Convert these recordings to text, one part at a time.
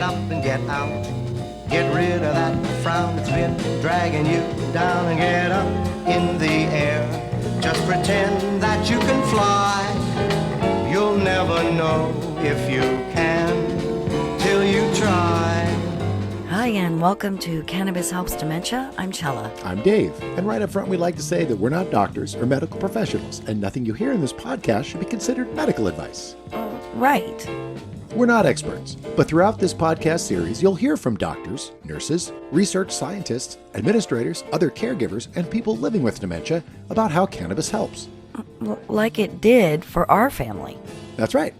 get up and get out. Get rid of that frown that's been dragging you down and get up in the air. Just pretend that you can fly. You'll never know if you can till you try. Hi, and welcome to Cannabis Helps Dementia. I'm Chela. I'm Dave. And right up front, we'd like to say that we're not doctors or medical professionals, and nothing you hear in this podcast should be considered medical advice. Right. We're not experts, but throughout this podcast series, you'll hear from doctors, nurses, research scientists, administrators, other caregivers, and people living with dementia about how cannabis helps. Like it did for our family. That's right.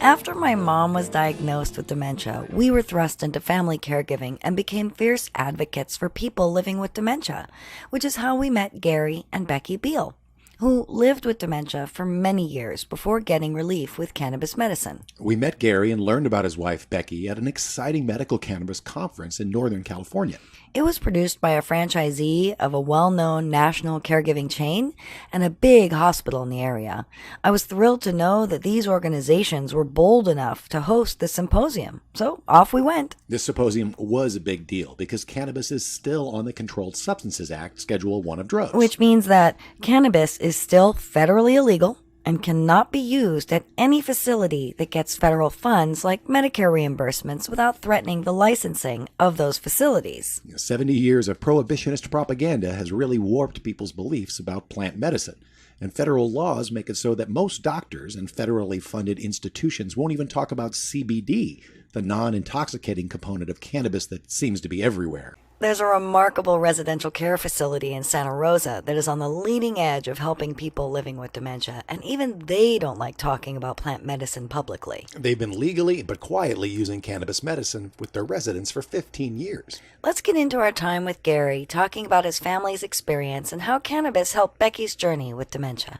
After my mom was diagnosed with dementia, we were thrust into family caregiving and became fierce advocates for people living with dementia, which is how we met Gary and Becky Beal, who lived with dementia for many years before getting relief with cannabis medicine. We met Gary and learned about his wife, Becky, at an exciting medical cannabis conference in Northern California. It was produced by a franchisee of a well-known national caregiving chain and a big hospital in the area. I was thrilled to know that these organizations were bold enough to host the symposium. So off we went. This symposium was a big deal because cannabis is still on the Controlled Substances Act, Schedule 1 of drugs. Which means that cannabis is still federally illegal and cannot be used at any facility that gets federal funds like Medicare reimbursements without threatening the licensing of those facilities. 70 years of prohibitionist propaganda has really warped people's beliefs about plant medicine. And federal laws make it so that most doctors and federally funded institutions won't even talk about CBD, the non-intoxicating component of cannabis that seems to be everywhere. There's a remarkable residential care facility in Santa Rosa that is on the leading edge of helping people living with dementia, and even they don't like talking about plant medicine publicly. They've been legally but quietly using cannabis medicine with their residents for 15 years. Let's get into our time with Gary, talking about his family's experience and how cannabis helped Becky's journey with dementia.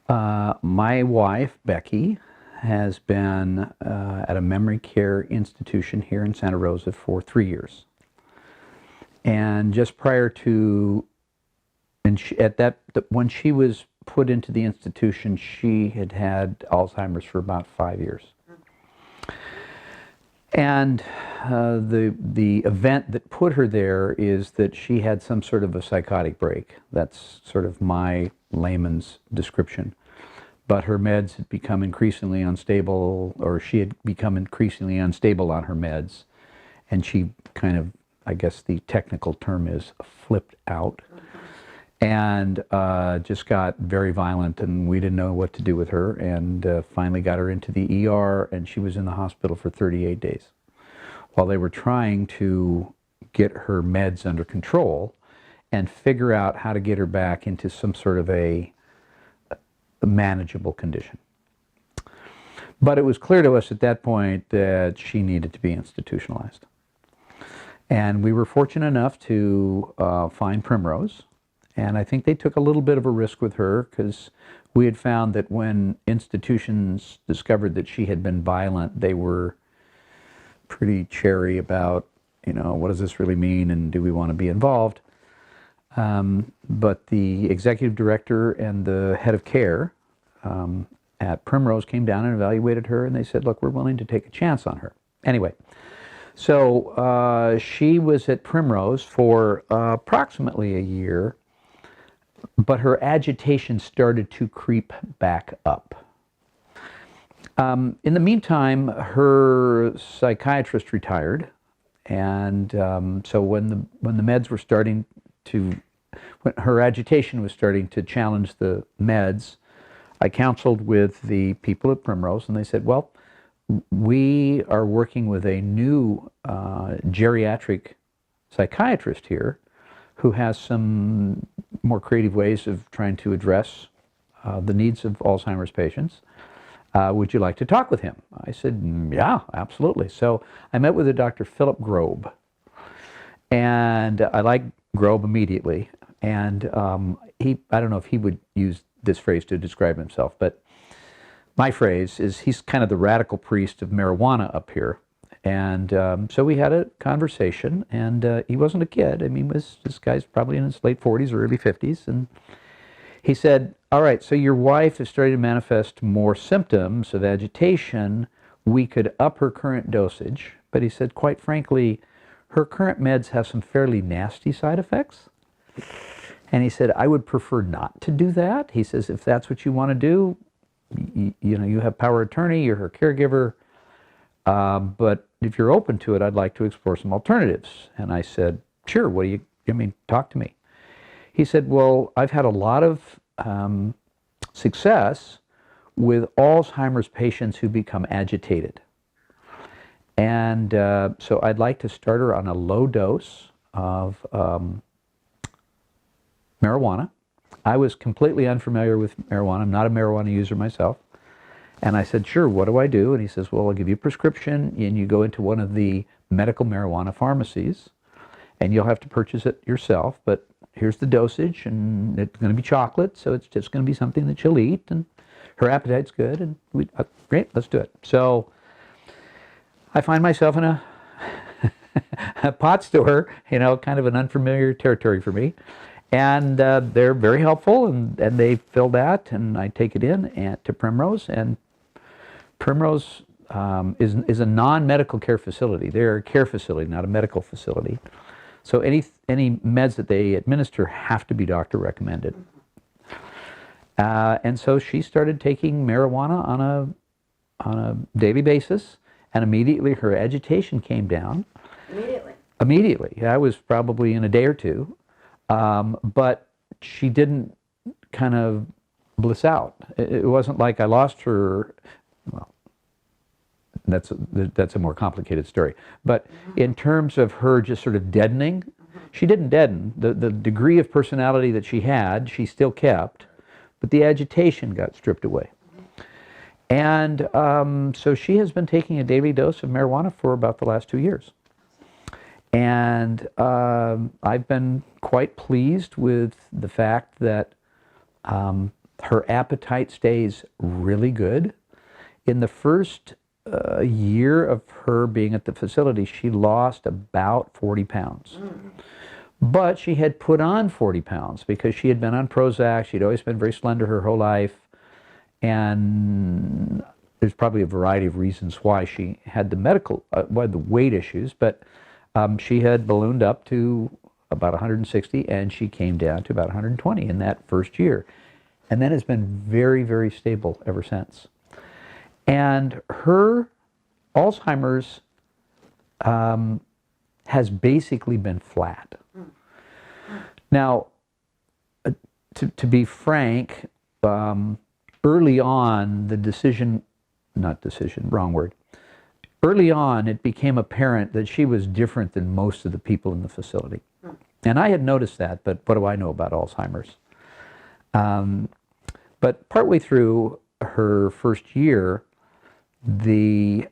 My wife, Becky, has been at a memory care institution here in Santa Rosa for 3 years. And just prior to, when she was put into the institution, she had had Alzheimer's for about 5 years. And the event that put her there is that she had some sort of a psychotic break. That's sort of my layman's description. But her meds had become increasingly unstable, or she had become increasingly unstable on her meds, and she kind of, I guess the technical term is, flipped out, and just got very violent, and we didn't know what to do with her, and finally got her into the ER, and she was in the hospital for 38 days while they were trying to get her meds under control and figure out how to get her back into some sort of a manageable condition. But it was clear to us at that point that she needed to be institutionalized. And we were fortunate enough to find Primrose, and I think they took a little bit of a risk with her because we had found that when institutions discovered that she had been violent, they were pretty chary about, what does this really mean and do we want to be involved? But the executive director and the head of care at Primrose came down and evaluated her, and they said, look, we're willing to take a chance on her. Anyway. So she was at Primrose for approximately a year, but her agitation started to creep back up. In the meantime, her psychiatrist retired, and so when the meds were starting to, when her agitation was starting to challenge the meds, I counseled with the people at Primrose, and they said, well, we are working with a new geriatric psychiatrist here who has some more creative ways of trying to address the needs of Alzheimer's patients. Would you like to talk with him? I said, yeah, absolutely. So I met with a Dr. Philip Grobe, and I liked Grobe immediately. And I don't know if he would use this phrase to describe himself, but my phrase is he's kind of the radical priest of marijuana up here. And so we had a conversation, and he wasn't a kid. I mean, this guy's probably in his late 40s or early 50s. And he said, all right, so your wife is starting to manifest more symptoms of agitation. we could up her current dosage, but he said, quite frankly, her current meds have some fairly nasty side effects. And he said, I would prefer not to do that. He says, if that's what you want to do, you know, you have power of attorney, you're her caregiver, but if you're open to it, I'd like to explore some alternatives. And I said, sure, talk to me. He said, well, I've had a lot of success with Alzheimer's patients who become agitated. And so I'd like to start her on a low dose of marijuana. I was completely unfamiliar with marijuana. I'm not a marijuana user myself. And I said, sure, what do I do? And he says, well, I'll give you a prescription, and you go into one of the medical marijuana pharmacies, and you'll have to purchase it yourself, but here's the dosage, and it's going to be chocolate, so it's just going to be something that she'll eat, and her appetite's good, and great, let's do it. So I find myself in a pot store, you know, kind of an unfamiliar territory for me. And they're very helpful, and they fill that, and I take it in to Primrose, and Primrose is a non-medical care facility. They're a care facility, not a medical facility. So any meds that they administer have to be doctor recommended. And so she started taking marijuana on a daily basis, and immediately her agitation came down. Immediately. I was probably in a day or two. But she didn't kind of bliss out. It wasn't like I lost her. Well, that's a more complicated story. But in terms of her just sort of deadening, she didn't deaden. The degree of personality that she had, she still kept, but the agitation got stripped away. And so she has been taking a daily dose of marijuana for about the last 2 years. And I've been quite pleased with the fact that her appetite stays really good. In the first year of her being at the facility, she lost about 40 pounds. But she had put on 40 pounds because she had been on Prozac. She'd always been very slender her whole life. And there's probably a variety of reasons why she had the weight issues, but she had ballooned up to about 160, and she came down to about 120 in that first year. And then has been very, very stable ever since. And her Alzheimer's has basically been flat. Now, to be frank, early on, early on, it became apparent that she was different than most of the people in the facility. And I had noticed that, but what do I know about Alzheimer's? But partway through her first year, the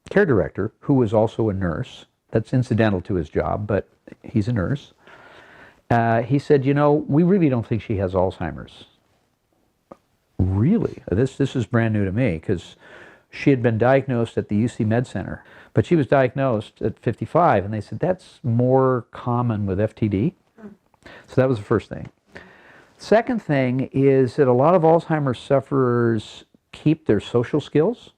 care director, who was also a nurse, that's incidental to his job, but he's a nurse, he said, you know, we really don't think she has Alzheimer's. Really? This is brand new to me, because she had been diagnosed at the UC Med Center, but she was diagnosed at 55, and they said that's more common with FTD. So that was the first thing. Second thing is that a lot of Alzheimer's sufferers keep their social skills.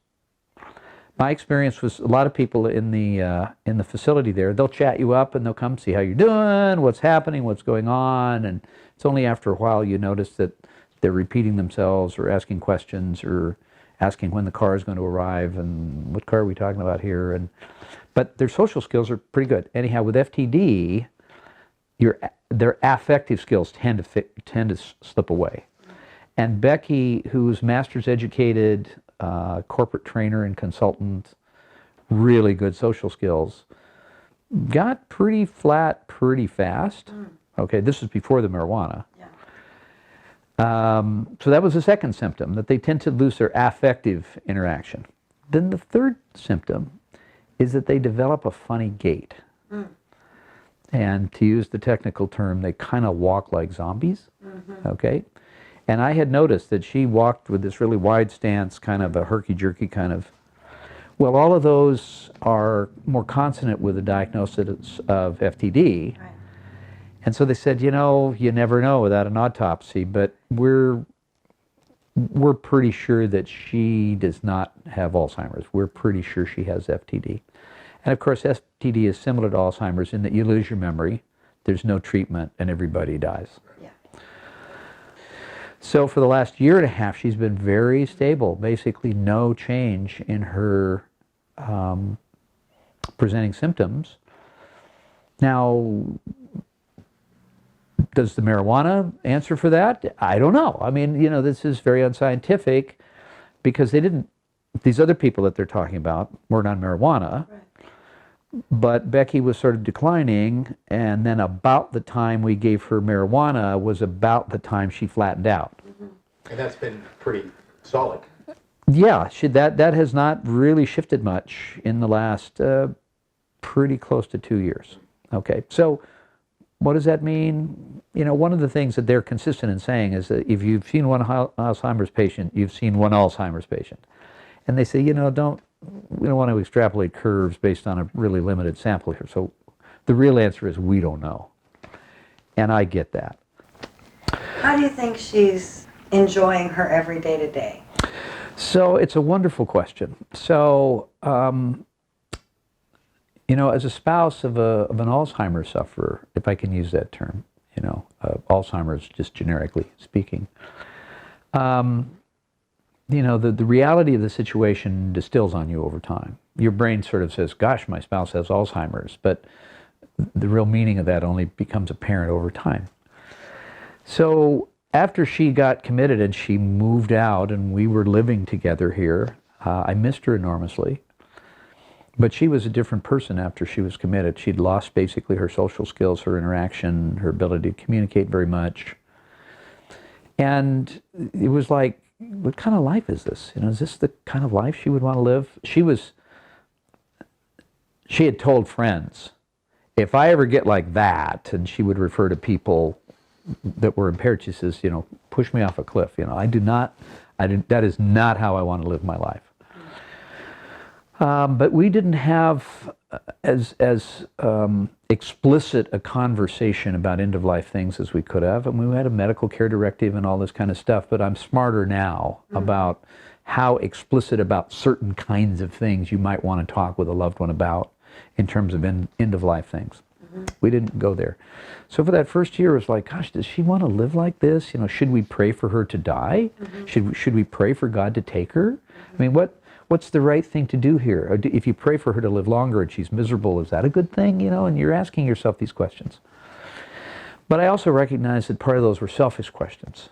My experience was a lot of people in the facility there, they'll chat you up and they'll come see how you're doing, what's happening, what's going on, and it's only after a while you notice that they're repeating themselves or asking questions or asking when the car is going to arrive and what car are we talking about here. But their social skills are pretty good. Anyhow, with FTD, their affective skills tend to slip away. And Becky, who's master's educated, corporate trainer and consultant, really good social skills, got pretty flat pretty fast. Okay, this was before the marijuana. So that was the second symptom, that they tend to lose their affective interaction. Then the third symptom is that they develop a funny gait. And to use the technical term, they kind of walk like zombies. Okay? And I had noticed that she walked with this really wide stance, kind of a herky-jerky kind of. Well, all of those are more consonant with the diagnosis of FTD. Right. And so they said, you know, you never know without an autopsy, but we're we're pretty sure that she does not have Alzheimer's. We're pretty sure she has FTD. And of course, FTD is similar to Alzheimer's in that you lose your memory, there's no treatment, and everybody dies. Yeah. So for the last year and a half, she's been very stable, basically no change in her presenting symptoms. Now, does the marijuana answer for that? I don't know. I mean, this is very unscientific because these other people that they're talking about weren't on marijuana. Right. But Becky was sort of declining, and then about the time we gave her marijuana was about the time she flattened out. Mm-hmm. And that's been pretty solid. Yeah, that has not really shifted much in the last pretty close to 2 years. Okay, so what does that mean? One of the things that they're consistent in saying is that if you've seen one Alzheimer's patient, you've seen one Alzheimer's patient. And they say, we don't want to extrapolate curves based on a really limited sample here. So the real answer is we don't know. And I get that. How do you think she's enjoying her every day to day? So it's a wonderful question. So, as a spouse of an Alzheimer's sufferer, if I can use that term, Alzheimer's just generically speaking, the reality of the situation distills on you over time. Your brain sort of says, gosh, my spouse has Alzheimer's, but the real meaning of that only becomes apparent over time. So after she got committed and she moved out and we were living together here, I missed her enormously. But she was a different person after she was committed. She'd lost basically her social skills, her interaction, her ability to communicate very much. And it was like, what kind of life is this? Is this the kind of life she would want to live? She had told friends, if I ever get like that, and she would refer to people that were impaired, she says, push me off a cliff. That is not how I want to live my life. But we didn't have as explicit a conversation about end-of-life things as we could have. And we had a medical care directive and all this kind of stuff, but I'm smarter now about how explicit about certain kinds of things you might want to talk with a loved one about in terms of end-of-life things. We didn't go there. So for that first year, it was like, gosh, does she want to live like this? Should we pray for her to die? Should we pray for God to take her? I mean, what's the right thing to do here? If you pray for her to live longer and she's miserable, is that a good thing? And you're asking yourself these questions. But I also recognize that part of those were selfish questions.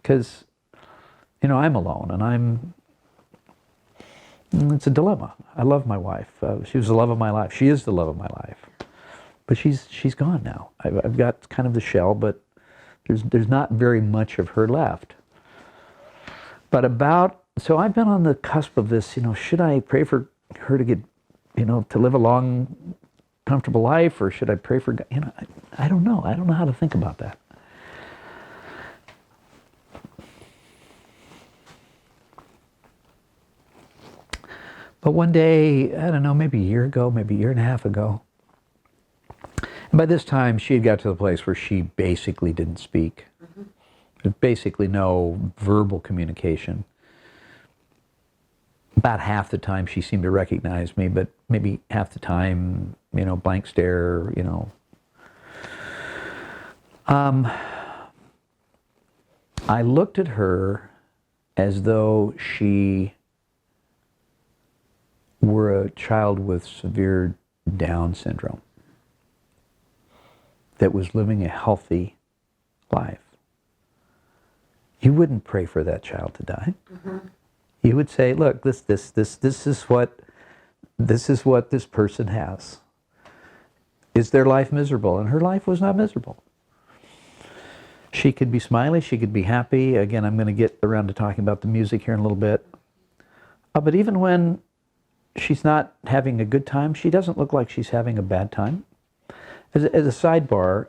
Because, I'm alone and it's a dilemma. I love my wife. She was the love of my life. She is the love of my life. But she's gone now. I've got kind of the shell, but there's not very much of her left. So I've been on the cusp of this, should I pray for her to get, to live a long, comfortable life, or should I pray for God? I don't know. I don't know how to think about that. But one day, I don't know, maybe a year ago, maybe a year and a half ago, and by this time she had got to the place where she basically didn't speak. There's basically no verbal communication. About half the time she seemed to recognize me, but maybe half the time, blank stare, I looked at her as though she were a child with severe Down syndrome that was living a healthy life. You wouldn't pray for that child to die. You would say, look, this is what this person has. Is their life miserable? And her life was not miserable. She could be smiley, she could be happy. Again, I'm going to get around to talking about the music here in a little bit. But even when she's not having a good time, she doesn't look like she's having a bad time. As a sidebar,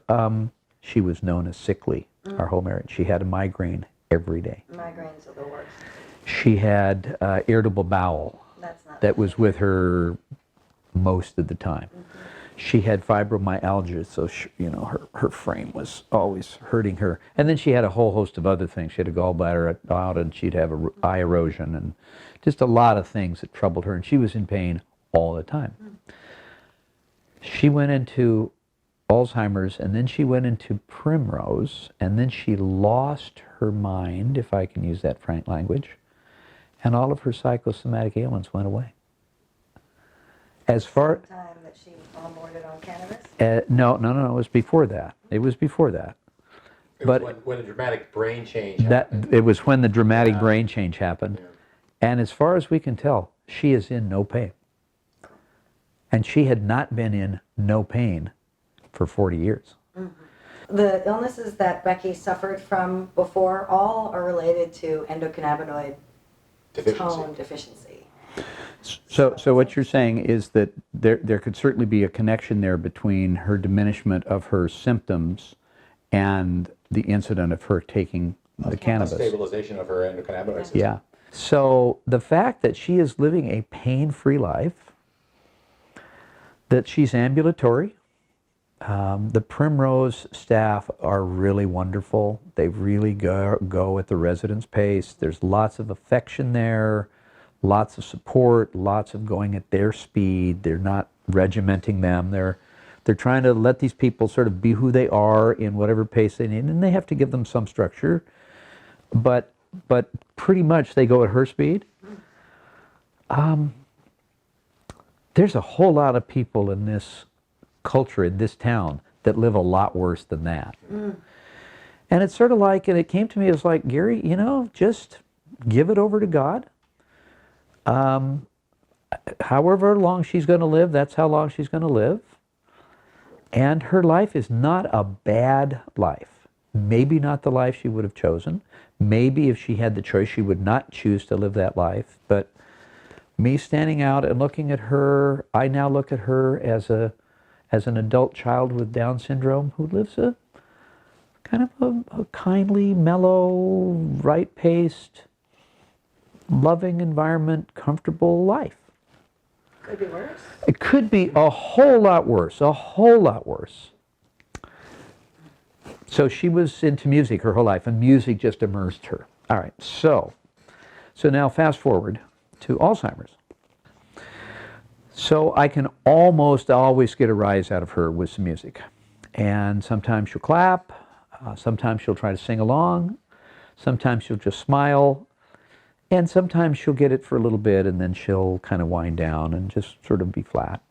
she was known as sickly our whole marriage. She had a migraine every day. Migraines are the worst. She had irritable bowel that was with her most of the time. she had fibromyalgia, so her frame was always hurting her. And then she had a whole host of other things. She had a gallbladder out, and she'd have eye erosion, and just a lot of things that troubled her. And she was in pain all the time. She went into Alzheimer's, and then she went into Primrose, and then she lost her mind, if I can use that frank language, and all of her psychosomatic ailments went away. As far The time that she onboarded on cannabis? no, it was before that. It was before that. It But was when a dramatic brain change happened. it was when the dramatic brain change happened. Yeah. And as far as we can tell, she is in no pain. And she had not been in no pain for 40 years. The illnesses that Becky suffered from before all are related to endocannabinoid tone deficiency. So what you're saying is that there could certainly be a connection there between her diminishment of her symptoms and the incident of her taking the cannabis. Stabilization of her endocannabinoid system. Yeah. So the fact that she is living a pain-free life, that she's ambulatory, the Primrose staff are really wonderful. They really go at the residents' pace. There's lots of affection there, lots of support, lots of going at their speed. They're not regimenting them. They're trying to let these people sort of be who they are in whatever pace they need, and they have to give them some structure. But pretty much they go at her speed. There's a whole lot of people in this culture, in this town, that live a lot worse than that. And it's sort of like, and it came to me as like, Gary, just give it over to God. However long she's going to live, that's how long she's going to live. And her life is not a bad life. Maybe not the life she would have chosen. Maybe if she had the choice, she would not choose to live that life. But me standing out and looking at her, I now look at her as an adult child with Down syndrome who lives a kind of a kindly, mellow, right-paced, loving environment, comfortable life. Could be worse. It could be a whole lot worse, a whole lot worse. So she was into music her whole life, and music just immersed her. All right, so now fast forward to Alzheimer's. So I can almost always get a rise out of her with some music. And sometimes she'll clap, sometimes she'll try to sing along, sometimes she'll just smile, and sometimes she'll get it for a little bit and then she'll kind of wind down and just sort of be flat.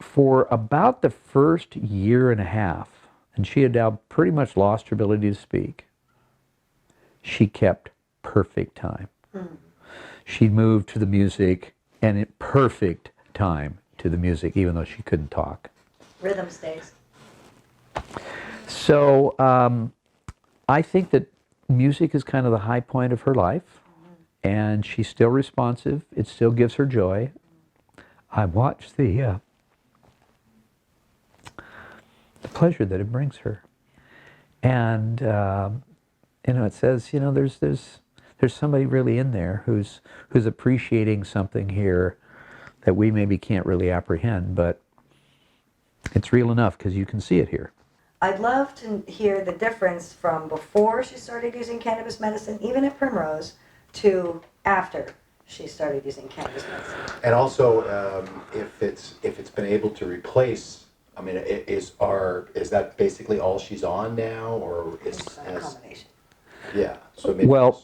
For about the first year and a half, and she had now pretty much lost her ability to speak, she kept perfect time. She'd move to the music and in perfect time to the music, even though she couldn't talk. Rhythm stays. So I think that music is kind of the high point of her life, and she's still responsive. It still gives her joy. I watch the pleasure that it brings her, and it says, there's somebody really in there who's appreciating something here that we maybe can't really apprehend, but it's real enough because you can see it here. I'd love to hear the difference from before she started using cannabis medicine, even at Primrose, to after she started using cannabis medicine. And also, if it's been able to replace, I mean, is that basically all she's on now, or is It's a combination. Yeah. So maybe Well,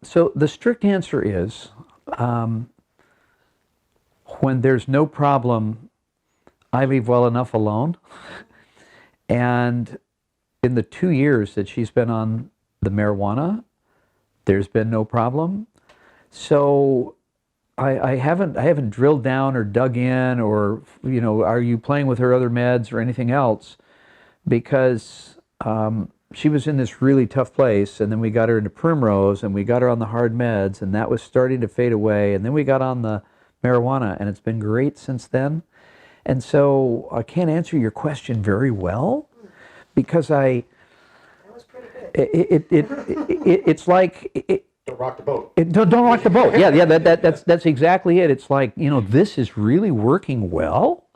so the strict answer is, when there's no problem, I leave well enough alone. And in the 2 years that she's been on the marijuana, there's been no problem. So I haven't drilled down or dug in or, are you playing with her other meds or anything else? Because she was in this really tough place, and then we got her into Primrose, and we got her on the hard meds, and that was starting to fade away, and then we got on the marijuana, and it's been great since then. And so I can't answer your question very well, because That was pretty good. it's like Don't rock the boat. Don't rock the boat. Yeah, that's exactly it. It's like, this is really working well.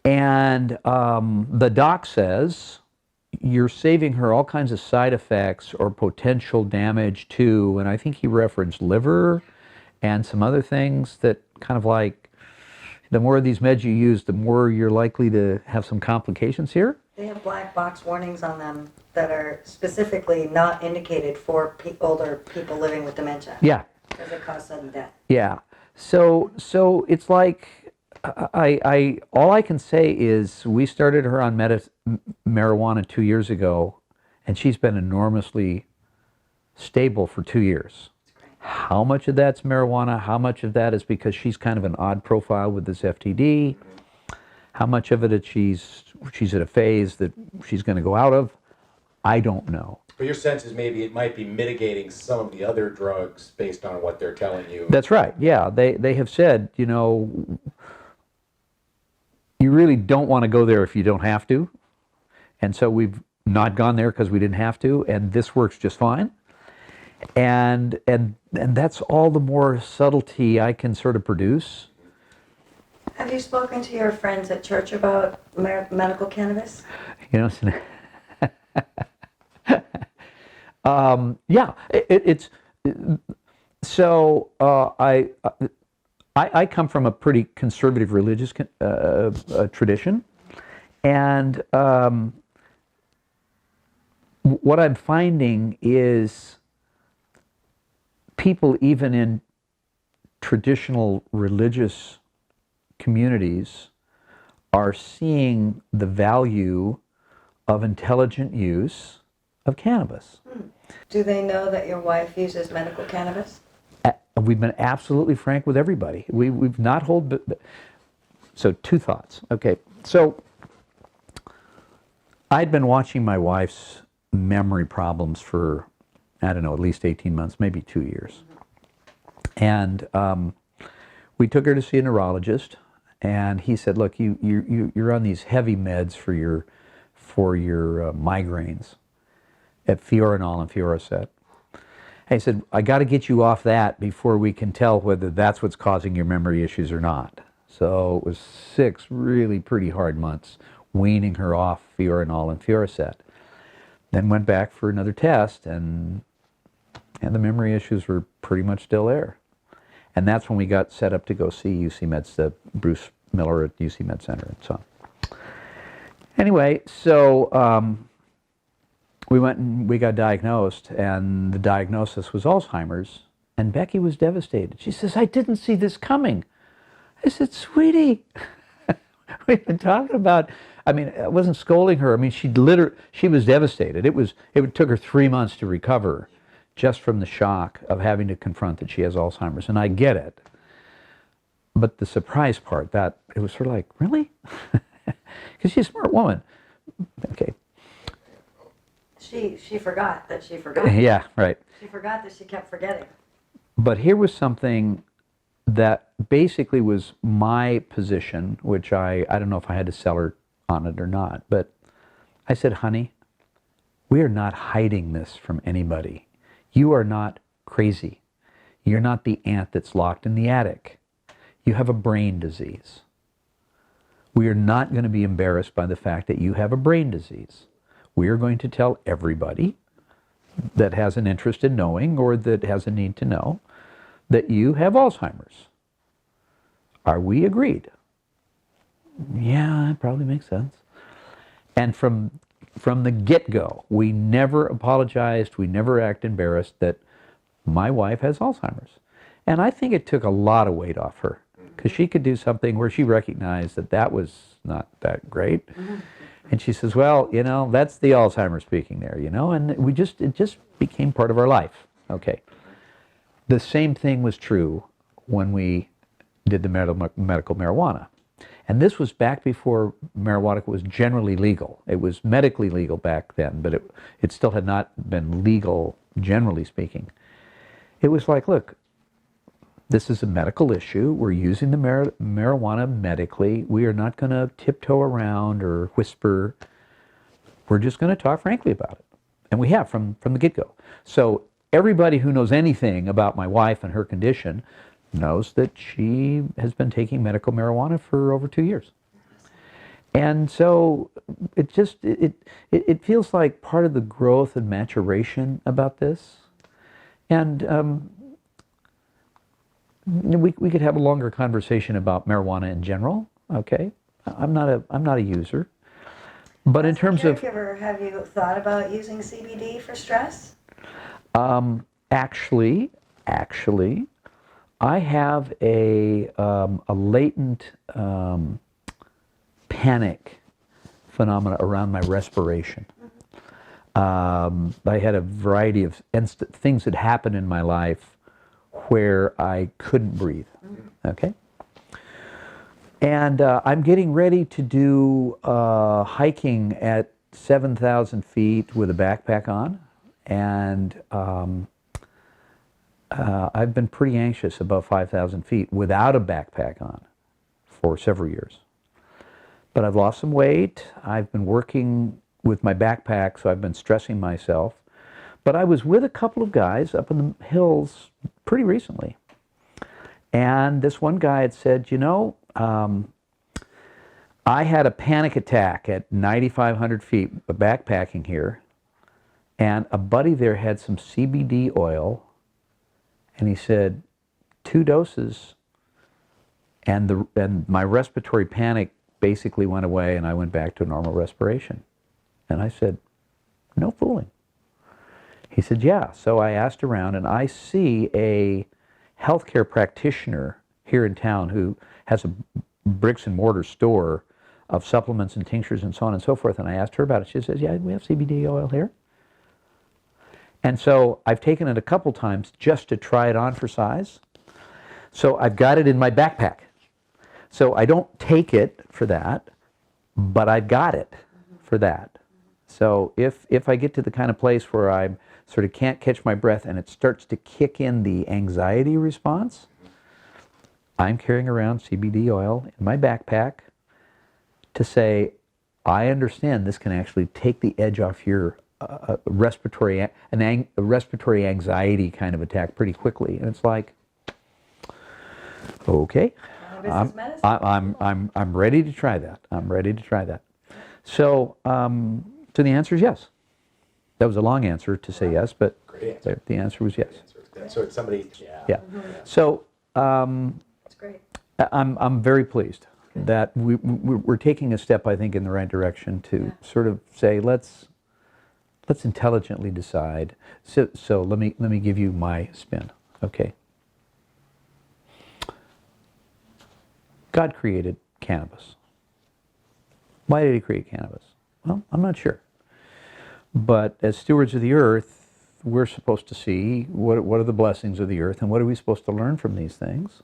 And the doc says you're saving her all kinds of side effects or potential damage to, and I think he referenced liver and some other things that kind of like, the more of these meds you use, the more you're likely to have some complications here. They have black box warnings on them that are specifically not indicated for older people living with dementia. Yeah. Because it causes sudden death. Yeah. So it's like, I all I can say is we started her on marijuana 2 years ago, and she's been enormously stable for 2 years. How much of that's marijuana? How much of that is because she's kind of an odd profile with this FTD? How much of it is she's at a phase that she's going to go out of? I don't know. But your sense is maybe it might be mitigating some of the other drugs based on what they're telling you. That's right. Yeah, they have said, you really don't want to go there if you don't have to. And so we've not gone there because we didn't have to, and this works just fine. And that's all the more subtlety I can sort of produce. Have you spoken to your friends at church about medical cannabis? Yeah, it's so I come from a pretty conservative religious tradition, and what I'm finding is people even in traditional religious communities are seeing the value of intelligent use of cannabis. Do they know that your wife uses medical cannabis? We've been absolutely frank with everybody. We've not so 2 thoughts. Okay, so I'd been watching my wife's memory problems for, I don't know, at least 18 months, maybe 2 years. And we took her to see a neurologist, and he said, look, you're on these heavy meds for your migraines, at Fiorinol and Fioricet. And he said, I got to get you off that before we can tell whether that's what's causing your memory issues or not. So it was 6 really pretty hard months weaning her off Fiorinol and Fioricet. Then went back for another test, and the memory issues were pretty much still there. And that's when we got set up to go see UC Med's, Bruce Miller at UC Med Center and so on. Anyway, so we went and we got diagnosed, and the diagnosis was Alzheimer's, and Becky was devastated. She says, I didn't see this coming. I said, sweetie, we've been talking about, I mean, I wasn't scolding her. I mean, she was devastated. It took her 3 months to recover just from the shock of having to confront that she has Alzheimer's, and I get it. But the surprise part, that it was sort of like, really? Because she's a smart woman. Okay. She forgot that she forgot. Yeah, right. She forgot that she kept forgetting. But here was something that basically was my position, which I don't know if I had to sell her on it or not, but I said, honey, we are not hiding this from anybody. You are not crazy. You're not the ant that's locked in the attic. You have a brain disease. We are not going to be embarrassed by the fact that you have a brain disease. We are going to tell everybody that has an interest in knowing or that has a need to know that you have Alzheimer's. Are we agreed? Yeah, it probably makes sense. And from the get-go, we never apologized, we never act embarrassed that my wife has Alzheimer's. And I think it took a lot of weight off her, because she could do something where she recognized that that was not that great. And she says, well, that's the Alzheimer's speaking there, and it just became part of our life. Okay. The same thing was true when we did the medical marijuana. And this was back before marijuana was generally legal. It was medically legal back then, but it still had not been legal, generally speaking. It was like, look, this is a medical issue. We're using the marijuana medically. We are not going to tiptoe around or whisper. We're just going to talk frankly about it. And we have from the get-go. So everybody who knows anything about my wife and her condition knows that she has been taking medical marijuana for over 2 years. And so it feels like part of the growth and maturation about this. And we could have a longer conversation about marijuana in general. Okay, I'm not a user, but in terms of caregiver, have you thought about using CBD for stress? actually, I have a latent panic phenomena around my respiration. I had a variety of things that happened in my life where I couldn't breathe. Okay. And I'm getting ready to do hiking at 7,000 feet with a backpack on, and I've been pretty anxious above 5,000 feet without a backpack on for several years. But I've lost some weight. I've been working with my backpack, so I've been stressing myself. But I was with a couple of guys up in the hills pretty recently. And this one guy had said, you know, I had a panic attack at 9,500 feet backpacking here, and a buddy there had some CBD oil, and he said, 2 doses, and my respiratory panic basically went away, and I went back to normal respiration. And I said, no fooling. He said, yeah. So I asked around, and I see a healthcare practitioner here in town who has a bricks and mortar store of supplements and tinctures and so on and so forth. And I asked her about it. She says, yeah, we have CBD oil here. And so I've taken it a couple times just to try it on for size. So I've got it in my backpack. So I don't take it for that, but I've got it for that. So if I get to the kind of place where I sort of can't catch my breath and it starts to kick in the anxiety response, I'm carrying around CBD oil in my backpack to say, I understand this can actually take the edge off your respiratory anxiety kind of attack pretty quickly. And it's like, okay, I'm ready to try that. I'm ready to try that. So the answer is yes. That was a long answer to say yes, but the answer was yes. So it's somebody, yeah. So That's great. I'm very pleased that we're taking a step, I think, in the right direction to sort of say let's intelligently decide. So let me give you my spin. Okay. God created cannabis. Why did he create cannabis? Well, I'm not sure. But as stewards of the earth, we're supposed to see what are the blessings of the earth and what are we supposed to learn from these things.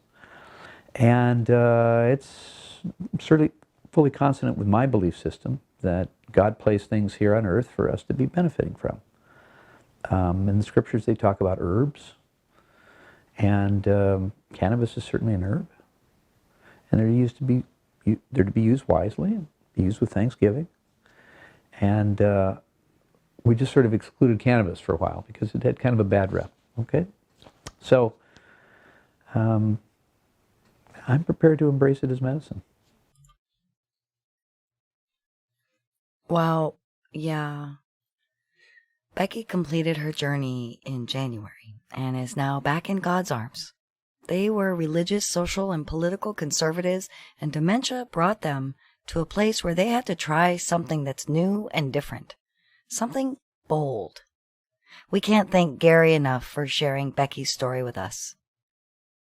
And it's certainly fully consonant with my belief system that God placed things here on earth for us to be benefiting from. In the scriptures they talk about herbs, and cannabis is certainly an herb. And they're to be used wisely and be used with thanksgiving. And we just sort of excluded cannabis for a while because it had kind of a bad rep. Okay, so I'm prepared to embrace it as medicine. Well, yeah. Becky completed her journey in January and is now back in God's arms. They were religious, social, and political conservatives, and dementia brought them to a place where they had to try something that's new and different. Something bold. We can't thank Gary enough for sharing Becky's story with us.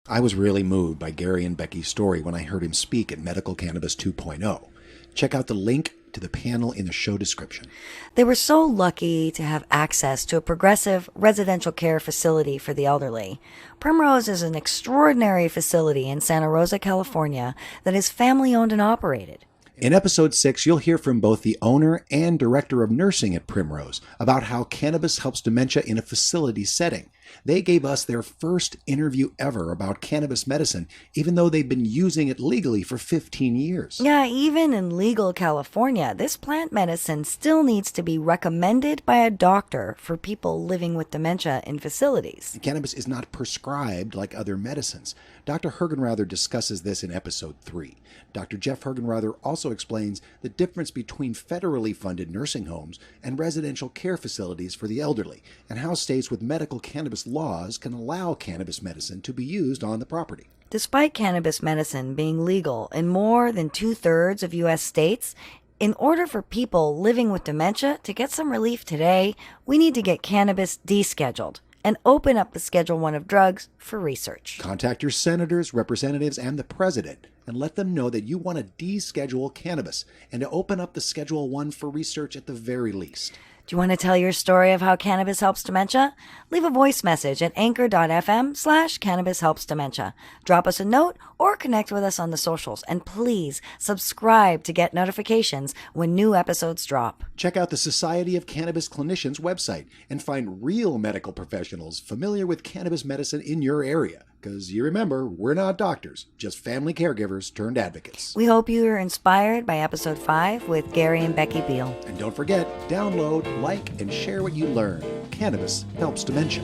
I was really moved by Gary and Becky's story when I heard him speak at Medical Cannabis 2.0. Check out the link to the panel in the show description. They were so lucky to have access to a progressive residential care facility for the elderly. Primrose is an extraordinary facility in Santa Rosa, California that is family-owned and operated. In episode 6, you'll hear from both the owner and director of nursing at Primrose about how cannabis helps dementia in a facility setting They gave us their first interview ever about cannabis medicine, even though they've been using it legally for 15 years. Yeah, even in legal California, this plant medicine still needs to be recommended by a doctor for people living with dementia in facilities. Cannabis is not prescribed like other medicines. Dr. Hergenrather discusses this in episode 3. Dr. Jeff Hergenrather also explains the difference between federally funded nursing homes and residential care facilities for the elderly, and how states with medical cannabis laws can allow cannabis medicine to be used on the property. Despite cannabis medicine being legal in more than 2/3 of U.S. states, in order for people living with dementia to get some relief today, we need to get cannabis descheduled and open up the Schedule I of drugs for research. Contact your senators, representatives, and the president and let them know that you want to deschedule cannabis and to open up the Schedule I for research at the very least. Do you want to tell your story of how cannabis helps dementia? Leave a voice message at anchor.fm/cannabis helps dementia. Drop us a note or connect with us on the socials. And please subscribe to get notifications when new episodes drop. Check out the Society of Cannabis Clinicians website and find real medical professionals familiar with cannabis medicine in your area. Because you remember, we're not doctors, just family caregivers turned advocates. We hope you are inspired by episode 5 with Gary and Becky Beal. And don't forget, download, like, and share what you learn. Cannabis helps dementia.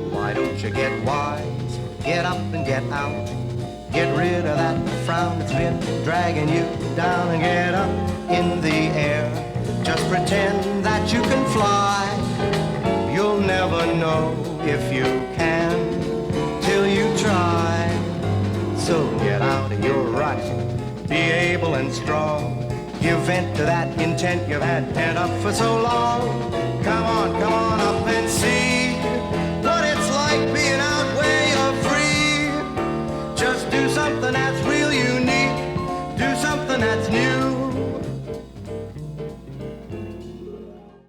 Why don't you get wise? Get up and get out. Get rid of that frown that's been dragging you down and get up in the air. Just pretend that you can fly. You'll never know if you can till you try. So get out of your rut. Be able and strong. Give vent to that intent you've had pent up for so long. Come on,